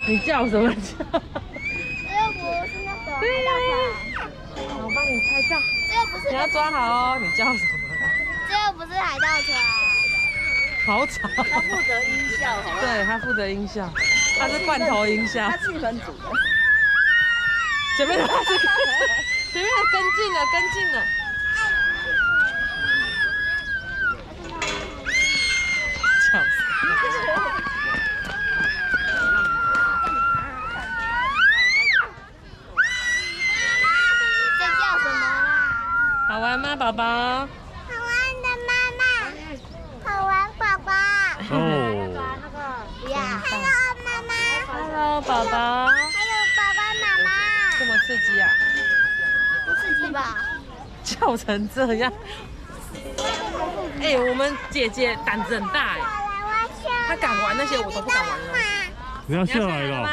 你叫什么叫？这又不是那个海盗船，我帮你拍照。这又不是，你要抓好哦。你叫什么啦？这又不是海盗船。好吵。他负责音效，好不好？对，他负责音效，他是罐头音效。他气氛组的。前面的他是，前面的跟进了，跟进了。笑死！这叫什么啦？好玩吗，宝宝？好玩的妈妈，好玩宝宝。哦，不要。Hello 妈妈。Hello， 宝宝。还有爸爸妈妈。这么刺激啊？不刺激吧？叫成这样。哎，我们姐姐胆子很大哎，她敢玩那些我都不敢玩了。你要下来你要了。吗？